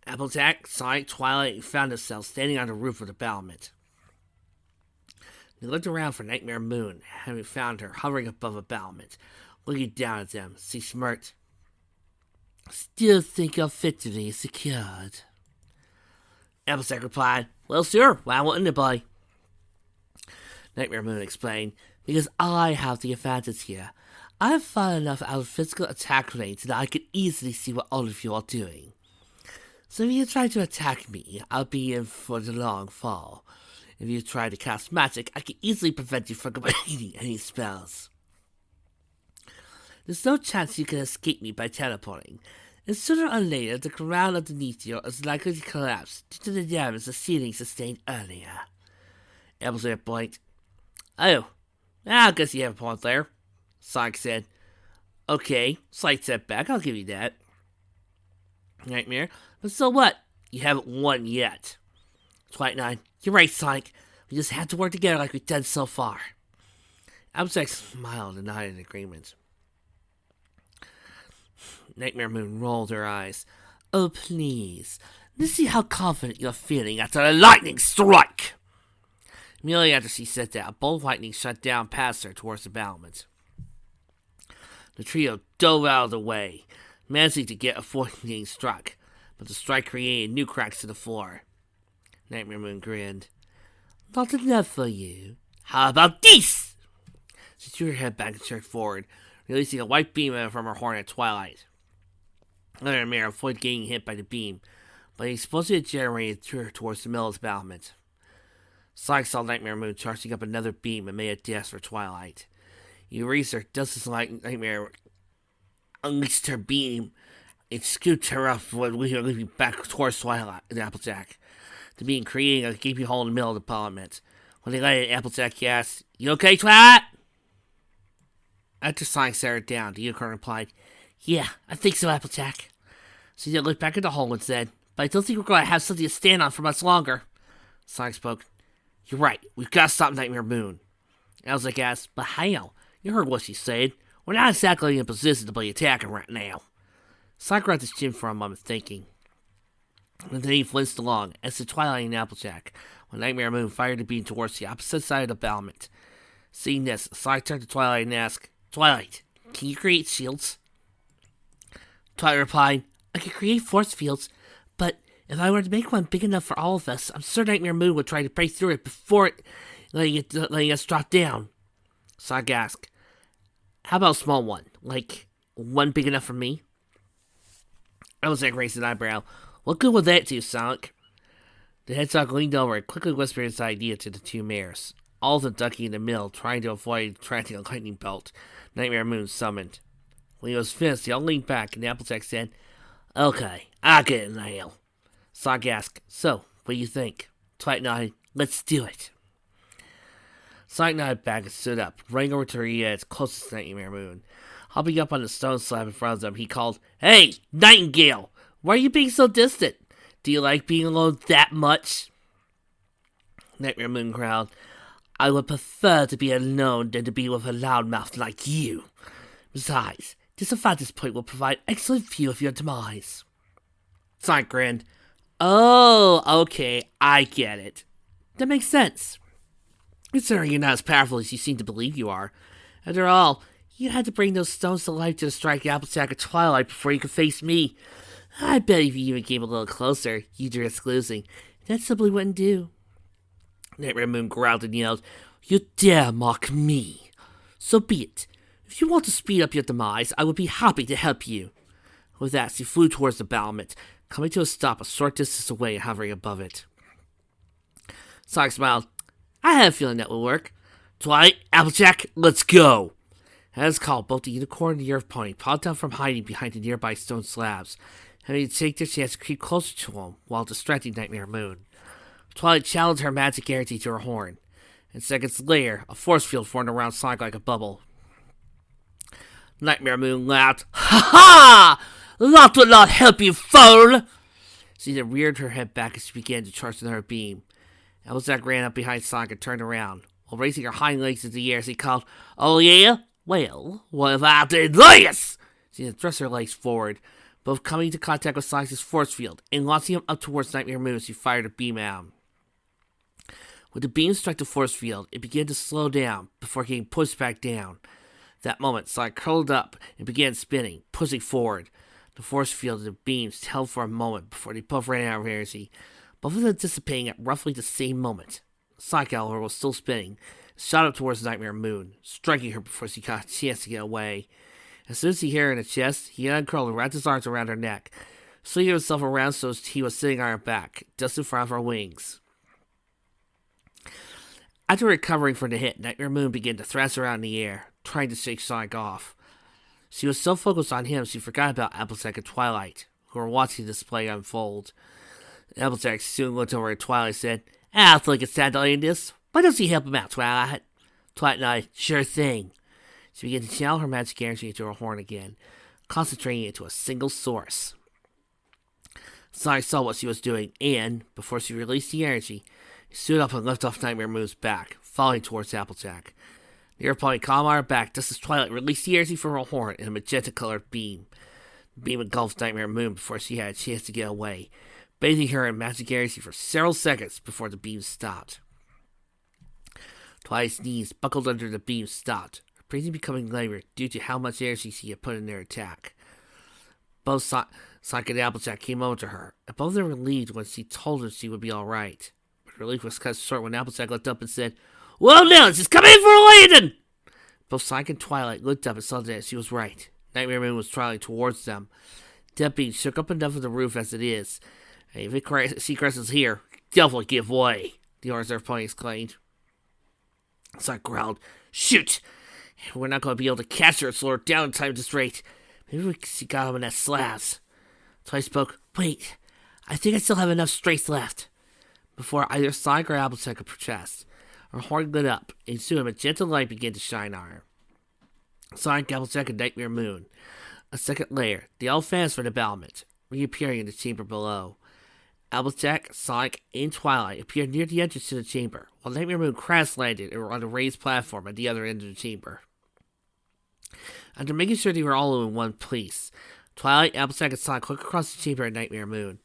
Applejack, Sonic, Twilight, and found themselves standing on the roof of the battlement. They looked around for Nightmare Moon, having found her hovering above a battlement. Looking down at them, she smirked. Still think your victory is secured? Applejack replied, well, sure, why wouldn't it be? Nightmare Moon explained, because I have the advantage here. I've far enough out of physical attack range that I can easily see what all of you are doing. So if you try to attack me, I'll be in for the long fall. If you try to cast magic, I can easily prevent you from completing any spells. There's no chance you can escape me by teleporting, and sooner or later the ground underneath you is likely to collapse due to the damage the ceiling sustained earlier. Applejack blinked. Oh, I guess you have a point there, Sonic said. Okay, slight setback, I'll give you that. Nightmare, but so what? You haven't won yet. Twilight 9, you're right, Sonic. We just have to work together like we've done so far. Applejack smiled and nodded in agreement. Nightmare Moon rolled her eyes. Oh, please. Let's see how confident you're feeling after a lightning strike. Immediately after she said that, a bolt of lightning shot down past her towards the battlement. The trio dove out of the way, managing to get avoid being struck, but the strike created new cracks to the floor. Nightmare Moon grinned. Not enough for you. How about this? She threw her head back and jerked forward, releasing a white beam from her horn at Twilight. Nightmare avoided getting hit by the beam, but the explosion it generated threw her towards the middle of the battlement. Sonic saw Nightmare Moon charging up another beam and made a dash for Twilight. Eraser, just as Nightmare unleashed her beam, it scooped her up leaping back towards Twilight and Applejack, the beam creating a gaping hole in the middle of the battlement. When they landed, Applejack asked, "You okay, Twilight?" After Sonic set her down, the unicorn replied, "Yeah, I think so, Applejack." She then looked back at the hole and said, "But I don't think we're going to have something to stand on for much longer." Sonic spoke, "You're right, we've got to stop Nightmare Moon." Applejack asked, "But how? You heard what she said. We're not exactly in a position to be attacking right now." Sonic rubbed his chin for a moment, thinking. And then he flinched along, as did Twilight and Applejack, when Nightmare Moon fired a beam towards the opposite side of the battlement. Seeing this, Sonic turned to Twilight and asked, "Twilight, can you create shields?" Twilight replied, "I can create force fields, but if I were to make one big enough for all of us, I'm sure Nightmare Moon would try to break through it before letting us drop down." Sonic asked, "How about a small one? Like, one big enough for me?" Applejack raised an eyebrow. "What good would that do, Sonic?" The hedgehog leaned over and quickly whispered his idea to the two mares, all of them ducking in the middle, trying to avoid attracting a lightning bolt Nightmare Moon summoned. When he was finished, he all leaned back, and Applejack said, "Okay, I get it now." Sonic asked, "So, what do you think?" Twilight nodded, "Let's do it." Sonic nodded back and stood up, running over to Rita as closest to Nightmare Moon. Hopping up on the stone slab in front of them, he called, "Hey, Nightingale! Why are you being so distant? Do you like being alone that much?" Nightmare Moon growled, "I would prefer to be alone than to be with a loudmouth like you. Besides, this vantage point will provide excellent view of your demise." Sonic grinned. "Oh, okay, I get it. That makes sense. Considering you're not as powerful as you seem to believe you are. After all, you had to bring those stones to life to strike Applejack at Twilight before you could face me. I bet if you even came a little closer, you'd risk losing. That simply wouldn't do." Nightmare Moon growled and yelled, "You dare mock me? So be it. If you want to speed up your demise, I would be happy to help you." With that, she flew towards the battlement, coming to a stop a short distance away and hovering above it. Sonic smiled. "I had a feeling that would work. Twilight, Applejack, let's go." At his call, both the unicorn and the earth pony popped out from hiding behind the nearby stone slabs, having to take their chance to creep closer to him while distracting Nightmare Moon. Twilight challenged her magic energy to her horn, and seconds later, a force field formed around Sonic like a bubble. Nightmare Moon laughed. "Ha ha! That will not help you, fool!" She then reared her head back as she began to charge another beam. Applejack ran up behind Sonic and turned around. While raising her hind legs into the air, she called, "Oh yeah? Well, what if I did this?" She then thrust her legs forward, both coming into contact with Sonic's force field and launching him up towards Nightmare Moon as he fired a beam out. When the beam struck the force field, it began to slow down before getting pushed back down. At that moment, Sonic curled up and began spinning, pushing forward. The force field and the beams held for a moment before they both ran out of energy, both of them dissipating at roughly the same moment. Sonic, however, was still spinning, shot up towards Nightmare Moon, striking her before she got a chance to get away. As soon as he hit her in the chest, he uncurled and wrapped his arms around her neck, swinging himself around so he was sitting on her back, just in front of her wings. After recovering from the hit, Nightmare Moon began to thrash around in the air, trying to shake Sonic off. She was so focused on him she forgot about Applejack and Twilight, who were watching the display unfold. Applejack soon looked over at Twilight and said, "I don't think it's time to end this. Why don't you help him out, Twilight?" Twilight nodded, "Sure thing." She began to channel her magic energy into her horn again, concentrating it into a single source. Sonic saw what she was doing, and, before she released the energy, he stood up and lifted off Nightmare Moon's back, falling towards Applejack. Nearby, calm on her back just as Twilight released the energy from her horn in a magenta-colored beam. The beam engulfed Nightmare Moon before she had a chance to get away, bathing her in magic energy for several seconds before the beam stopped. Twilight's knees buckled under the beam stopped, her breathing becoming labored due to how much energy she had put in their attack. Both Sonic and Applejack came over to her, and both of them were relieved when she told them she would be alright. But relief was cut short when Applejack looked up and said, "Well now, just come in for a landing!" Both Sonic and Twilight looked up and saw that she was right. Nightmare Moon was traveling towards them. That beam shook up enough of the roof as it is. "Hey, if it sequesters here, definitely give way," the reserve pony exclaimed. Sonic growled, "Shoot! We're not going to be able to catch her and slow her down in time at this rate. Maybe we can got him in that slabs." Twilight spoke, "Wait, I think I still have enough strength left." Before either Sonic or Applejack could protest, her horn lit up, and soon a magenta light began to shine on her. Sonic, Applejack, and Nightmare Moon. A second later, the all fans from the battlement, reappearing in the chamber below. Applejack, Sonic, and Twilight appeared near the entrance to the chamber, while Nightmare Moon crash-landed on a raised platform at the other end of the chamber. After making sure they were all in one place, Twilight, Applejack, and Sonic looked across the chamber at Nightmare Moon.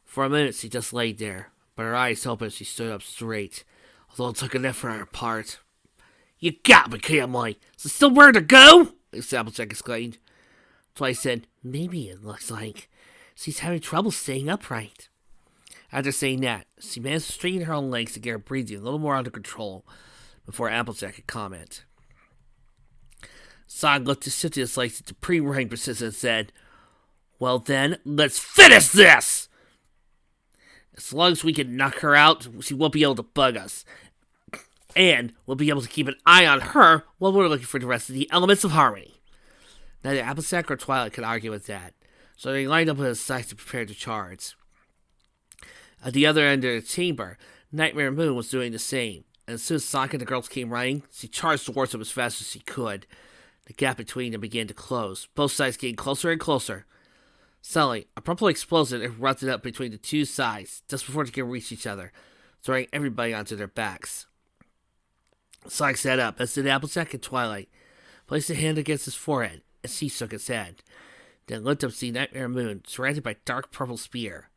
For a minute, she just laid there, but her eyes opened as she stood up straight, although it took an effort on her part. "You got me, Camly! Is it still where to go?" Applejack exclaimed. Twilight said, "Maybe it looks like she's having trouble staying upright." After saying that, she managed to straighten her own legs to get her breathing a little more under control before Applejack could comment. Sonic looked to shift his legs into pre-running precision and said, "Well then, let's finish this! As long as we can knock her out, she won't be able to bug us. And we'll be able to keep an eye on her while we're looking for the rest of the elements of harmony." Neither Applejack or Twilight could argue with that, so they lined up with his sides to prepare to charge. At the other end of the chamber, Nightmare Moon was doing the same, and as soon as Sonic and the girls came running, she charged towards them as fast as she could. The gap between them began to close, both sides getting closer and closer. Suddenly, a purple explosion erupted up between the two sides, just before they could reach each other, throwing everybody onto their backs. Sonic sat up, as did Applejack and Twilight, placed a hand against his forehead, as he shook his head. Then looked up to see Nightmare Moon, surrounded by dark purple spear,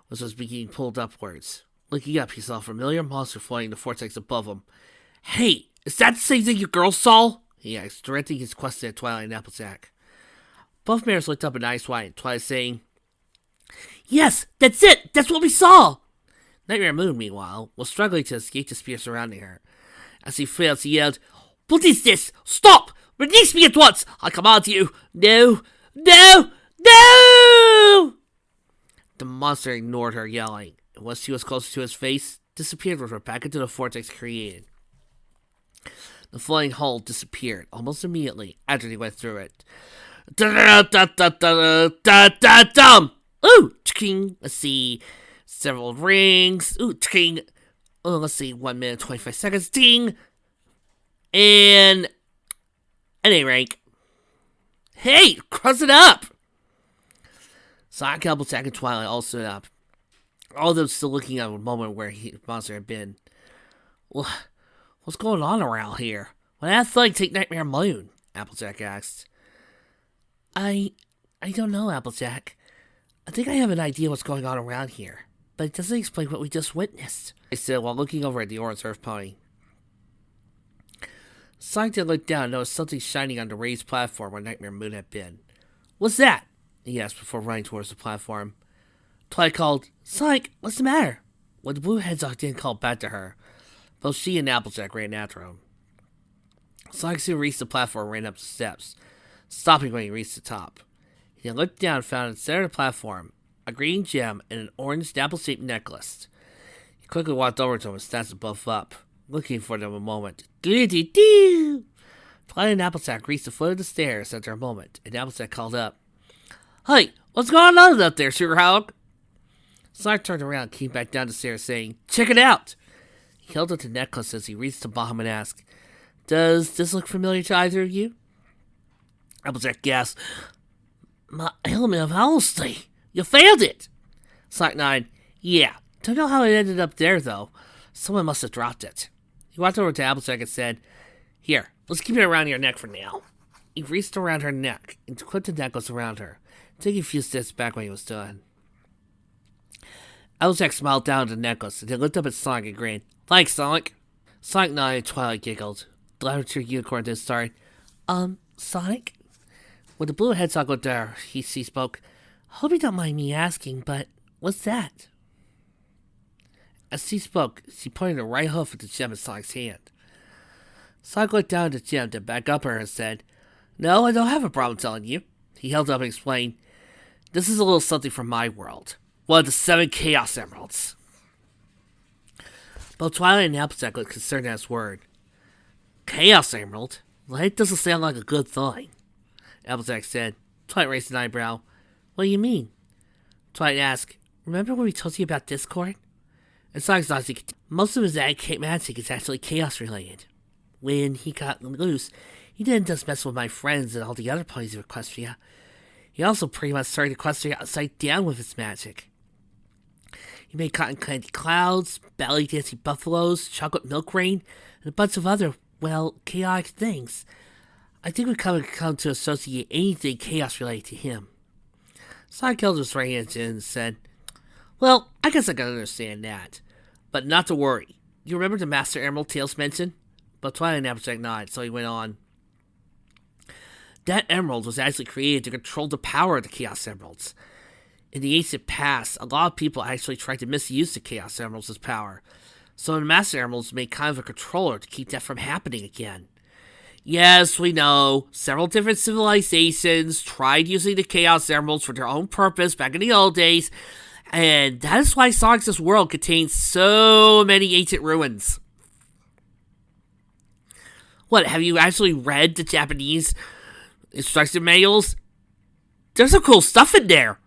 which was being pulled upwards. Looking up, he saw a familiar monster floating in the vortex above him. "Hey, is that the same thing you girls saw?" he asked, directing his question at Twilight and Applejack. Both mares looked up and eyes wide, Twilight saying, "Yes, that's it! That's what we saw!" Nightmare Moon, meanwhile, was struggling to escape the spear surrounding her. As he failed, she yelled, "What is this? Stop! Release me at once! I command you! No! No! No!" The monster ignored her yelling, and once she was closer to his face, disappeared with her back into the vortex created. The floating hull disappeared almost immediately after they went through it. Da-da-da-da-da-da-da-dum! Ooh, ching. Let's see. Several rings. Ooh, ching. Oh, let's see. 1 minute, 25 seconds. Ding. And an A rank. Hey, cross it up. Sonic, Applejack, and Twilight all stood up. All of them still looking at a moment where the monster had been. What's going on around here? Why did that thing take Nightmare Moon? Applejack asked. I I don't know, Applejack. I think I have an idea what's going on around here, but it doesn't explain what we just witnessed, I said while looking over at the orange earth pony. Sonic then looked down and noticed something shining on the raised platform where Nightmare Moon had been. What's that? He asked before running towards the platform. Twilight called, Sonic, what's the matter? When the blue hedgehog didn't call back to her, both she and Applejack ran after him. Sonic soon reached the platform and ran up the steps, stopping when he reached the top. He then looked down and found in the center of the platform a green gem and an orange apple-shaped necklace. He quickly walked over to him and snatched them both up, looking for them a moment. Do-do-do! Twilight and Applejack reached the foot of the stairs after a moment, and Applejack called up, Hey, what's going on up there, Sugarhog? Sonic turned around and came back down the stairs saying, Check it out! He held up the necklace as he reached the bottom and asked, Does this look familiar to either of you? Applejack gasped, My element of honesty! You found it! Sonic nodded, Yeah, don't know how it ended up there though. Someone must have dropped it. He walked over to Applejack and said, Here, let's keep it around your neck for now. He reached around her neck and clipped the necklace around her, taking a few steps back when he was done. Applejack smiled down at the necklace and then looked up at Sonic and grinned. Thanks, Sonic. Sonic nodded and Twilight giggled. The lavender unicorn then started, Sonic? When the blue hedgehog looked at her, she spoke, Hope you don't mind me asking, but what's that? As she spoke, she pointed her right hoof at the gem in Sonic's hand. Sonic looked down at the gem, then back up at her and said, No, I don't have a problem telling you. He held up and explained, This is a little something from my world. One of the 7 Chaos Emeralds. Both Twilight and Applejack looked concerned at his word. Chaos Emerald? Well, that doesn't sound like a good thing. Applejack said. Twilight raised an eyebrow. What do you mean? Twilight asked, Remember when we told you about Discord? And Sonic's logic, most of his magic is actually chaos related. When he got loose, he didn't just mess with my friends and all the other ponies of Equestria. He also pretty much started Equestria upside down with his magic. He made cotton candy clouds, belly dancing buffaloes, chocolate milk rain, and a bunch of other, well, chaotic things. I think we've come to associate anything chaos related to him. Sonic held his right hand and said, Well, I guess I can understand that. But not to worry. You remember the Master Emerald Tails mentioned? But Twilight and Applejack nodded, so he went on. That emerald was actually created to control the power of the Chaos Emeralds. In the ancient past, a lot of people actually tried to misuse the Chaos Emeralds' power, so the Master Emeralds made kind of a controller to keep that from happening again. Yes, we know, several different civilizations tried using the Chaos Emeralds for their own purpose back in the old days, and that is why Sonic's world contains so many ancient ruins. What, have you actually read the Japanese instruction manuals? There's some cool stuff in there.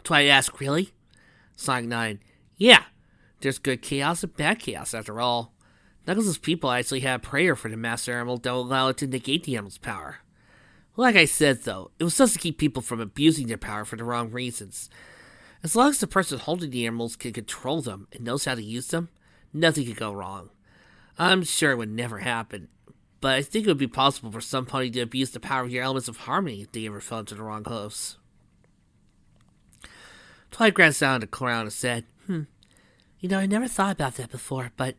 Twilight asked, Really? Sonic nodded. Yeah, there's good chaos and bad chaos after all. Knuckles' people actually had a prayer for the Master Emerald that will allow it to negate the Emerald's power. Like I said though, it was just to keep people from abusing their power for the wrong reasons. As long as the person holding the Emeralds can control them and knows how to use them, nothing could go wrong. I'm sure it would never happen, but I think it would be possible for some pony to abuse the power of your elements of harmony if they ever fell into the wrong hooves. Twilight glanced down at the ground and said, I never thought about that before, but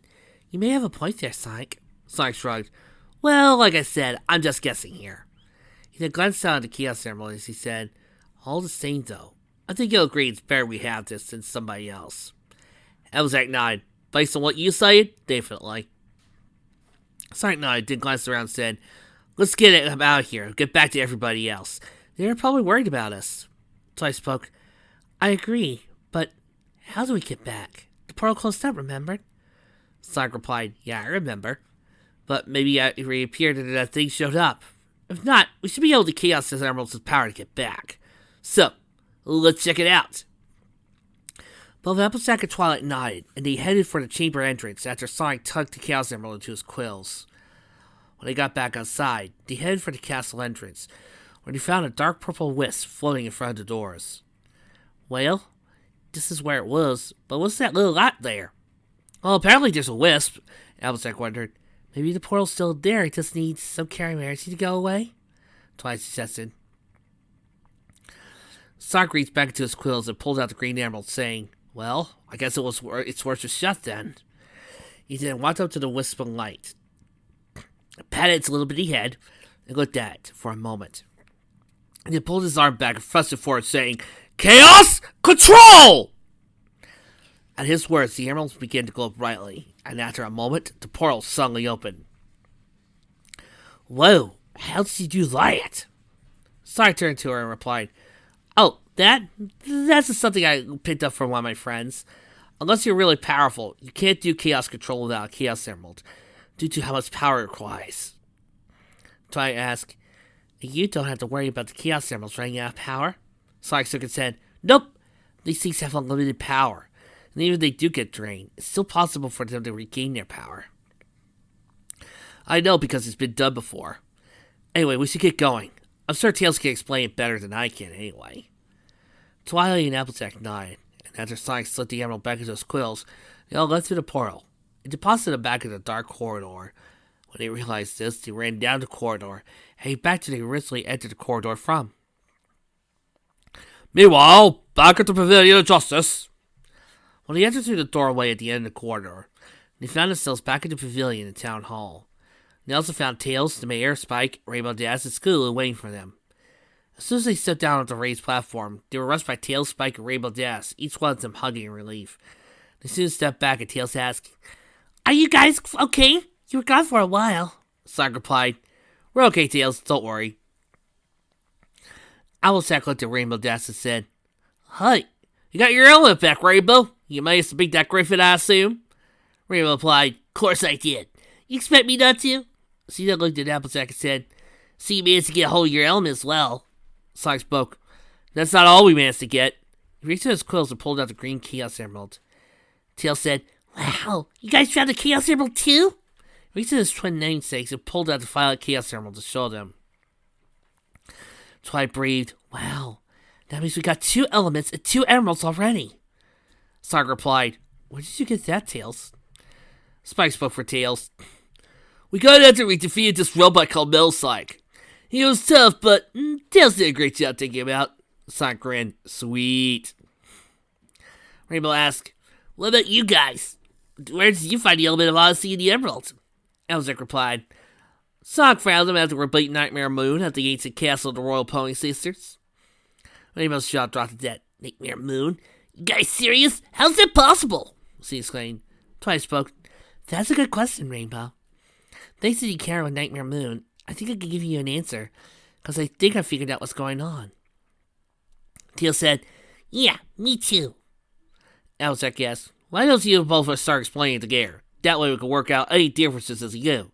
you may have a point there, Sonic. Sonic shrugged. Well, like I said, I'm just guessing here. He then glanced down at the Chaos Emerald as he said, All the same though, I think you'll agree it's better we have this than somebody else. Applejack nodded. Based on what you said, definitely. Sonic nodded, then glanced around and said, Let's get it out of here, get back to everybody else. They're probably worried about us. Twilight spoke. I agree, but how do we get back? The portal closed up, remember? Sonic replied, Yeah, I remember. But maybe it reappeared and that thing showed up. If not, we should be able to Chaos Emerald's power to get back. So, let's check it out. Both Applejack and Twilight nodded, and they headed for the chamber entrance after Sonic tugged the Chaos Emerald into his quills. When they got back outside, they headed for the castle entrance, where they found a dark purple wisp floating in front of the doors. Well, this is where it was, but what's that little light there? Well, apparently there's a wisp, Applejack wondered. Maybe the portal's still there, it just needs some charisma to go away? Twilight suggested. Sonic reached back into his quills and pulled out the green emerald, saying, "Well, I guess it's worth a shot then." He then walked up to the wisp of light, patted its little bitty head, and looked at it for a moment. And he pulled his arm back and thrust it forward, saying, "Chaos Control!" At his words, the emeralds began to glow brightly, and after a moment, the portal suddenly opened. "Whoa, how did you do that?" Sonic turned to her and replied, "Oh, that's just something I picked up from one of my friends. Unless you're really powerful, you can't do Chaos Control without a Chaos Emerald, due to how much power it requires." Twilight asked, "You don't have to worry about the Chaos Emeralds running out of power?" Sonic shook his head. "Nope, these things have unlimited power, and even if they do get drained, it's still possible for them to regain their power." "I know, because it's been done before. Anyway, we should get going. I'm sure Tails can explain it better than I can anyway." Twilight and Applejack nodded, and after Sonic slipped the emerald back into his quills, they all left through the portal. It deposited them back in the dark corridor. When they realized this, they ran down the corridor, heading back to where they originally entered the corridor from. Meanwhile, back at the Pavilion of Justice. When they entered through the doorway at the end of the corridor, they found themselves back at the pavilion in Town Hall. They also found Tails, the Mayor, Spike, Rainbow Dash, and Scootaloo waiting for them. As soon as they stepped down on the raised platform, they were rushed by Tails, Spike, and Rainbow Dash, each one of them hugging in relief. They soon stepped back, and Tails asked, "Are you guys okay? You were gone for a while." Sonic replied, "We're okay, Tails, don't worry." Applejack looked at Rainbow Dash and said, "Hi, you got your element back, Rainbow. You managed to beat that Griffin, I assume?" Rainbow replied, "Course I did. You expect me not to?" She then looked at Applejack and said, "So you managed to get a hold of your element as well." Sonic spoke, "That's not all we managed to get." He reached in his quills and pulled out the green Chaos Emerald. Tails said, "Wow, you guys found the Chaos Emerald too?" He reached in his twin namesakes and pulled out the violet Chaos Emerald to show them. Twilight breathed, "Wow, that means we got 2 elements and 2 emeralds already." Sonic replied, "Where did you get that, Tails?" Spike spoke for Tails. "We got it after we defeated this robot called Metal Sonic. He was tough, but Tails did a great job taking him out." Sonic grinned. "Sweet." Rainbow asked, "What about you guys? Where did you find the element of Odyssey and the emerald?" Applejack replied, "Sonic found them after we beat Nightmare Moon at the ancient castle of the Royal Pony Sisters." Rainbow's jaw dropped to death. "Nightmare Moon? You guys serious? How's that possible?" she exclaimed. Twilight spoke, "That's a good question, Rainbow. Thanks that you care about Nightmare Moon, I think I can give you an answer, because I think I figured out what's going on." Tails said, "Yeah, me too." Applejack asked, "Why don't you both start explaining it together? That way we can work out any differences as we go."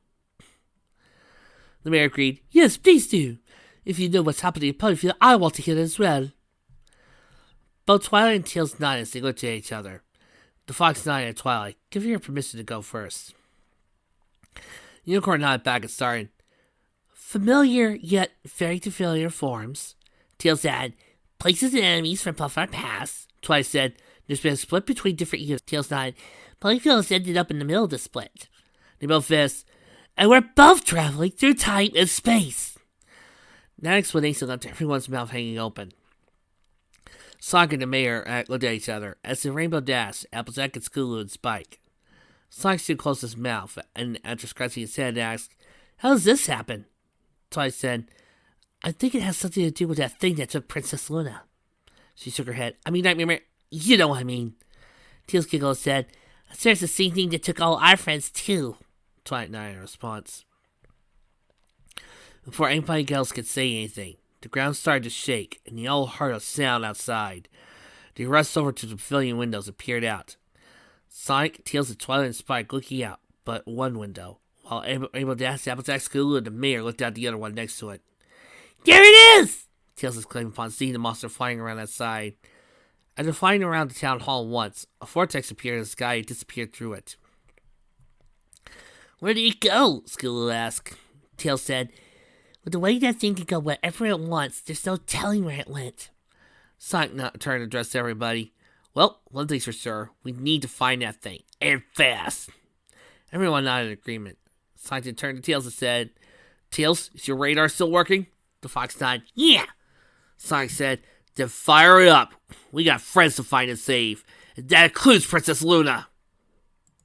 The Mayor agreed, "Yes, please do. If you know what's happening in Ponyfield, I want to hear it as well." Both Twilight and Tails nodded as they looked at each other. The Fox nodded at Twilight, giving her permission to go first. Unicorn nodded back and started. "Familiar, yet very familiar forms." Tails added, "Places and enemies from Puffin Pass." Twilight said, "There's been a split between different units." Tails nodded, "Ponyfield has ended up in the middle of the split." They both finished, "And we're both traveling through time and space." That explanation left everyone's mouth hanging open. Sonic and the Mayor looked at each other, as did Rainbow Dash, Applejack, and Scootaloo and Spike. Sonic stood close to his mouth, and after scratching his head, asked, "How does this happen?" Twilight said, "I think it has something to do with that thing that took Princess Luna." She shook her head. "I mean, Nightmare, you know what I mean." Tails giggled and said, "That's the same thing that took all our friends too." Twilight nodded in response. Before anybody else could say anything, the ground started to shake, and they all heard a sound outside. They rushed over to the pavilion windows and peered out. Sonic, Tails, and Twilight and Spike looking out but one window, while Rainbow Dash, Applejack, Scootaloo, and the Mayor looked out the other one next to it. "There it is!" Tails exclaimed upon seeing the monster flying around outside. After flying around the town hall once, a vortex appeared in the sky and disappeared through it. "Where did it go?" Scootaloo asked. Tails said, "With the way that thing can go wherever it wants, there's no telling where it went." Sonic turned to address everybody. "Well, one thing's for sure. We need to find that thing. And fast." Everyone nodded in agreement. Sonic then turned to Tails and said, "Tails, is your radar still working?" The Fox nodded. "Yeah." Sonic said, Then fire it up. We got friends to find and save. And that includes Princess Luna.